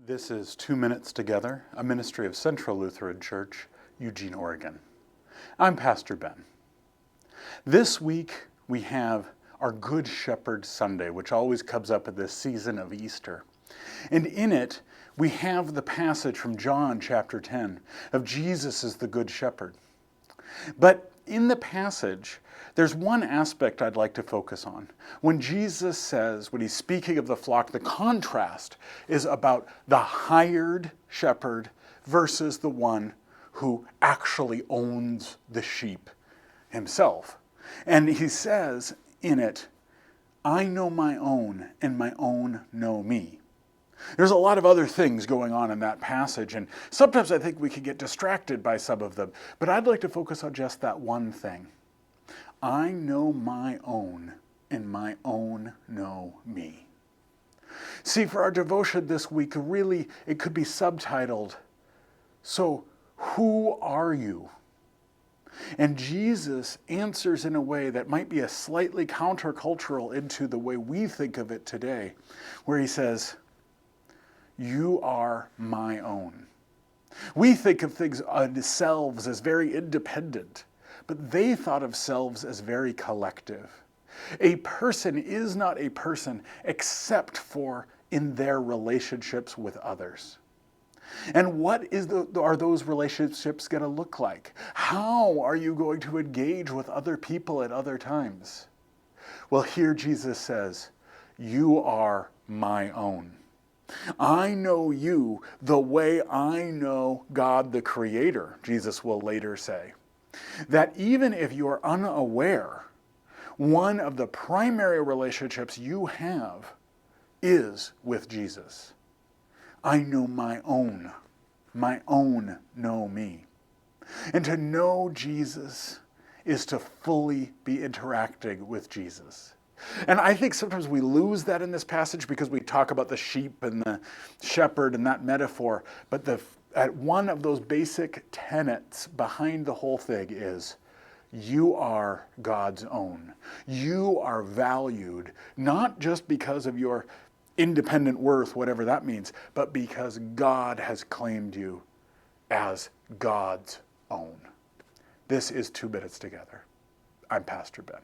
This is 2 Minutes Together, a ministry of Central Lutheran Church, Eugene, Oregon. I'm Pastor Ben. This week we have our Good Shepherd Sunday, which always comes up at this season of Easter. And in it, we have the passage from John chapter 10 of Jesus as the Good Shepherd. But in the passage, there's one aspect I'd like to focus on. When Jesus says, when he's speaking of the flock, the contrast is about the hired shepherd versus the one who actually owns the sheep himself. And he says in it, I know my own, and my own know me. There's a lot of other things going on in that passage, and sometimes I think we can get distracted by some of them, but I'd like to focus on just that one thing. I know my own, and my own know me. See, for our devotion this week, really, it could be subtitled, So who are you? And Jesus answers in a way that might be a slightly countercultural into the way we think of it today, where he says, you are my own. We think of things selves as very independent, but they thought of selves as very collective. A person is not a person except for in their relationships with others. And what are those relationships going to look like? How are you going to engage with other people at other times? Well, here Jesus says, you are my own. I know you the way I know God the Creator, Jesus will later say. That even if you are unaware, one of the primary relationships you have is with Jesus. I know my own know me. And to know Jesus is to fully be interacting with Jesus. And I think sometimes we lose that in this passage because we talk about the sheep and the shepherd and that metaphor. But one of those basic tenets behind the whole thing is you are God's own. You are valued not just because of your independent worth, whatever that means, but because God has claimed you as God's own. This is 2 Minutes Together. I'm Pastor Ben.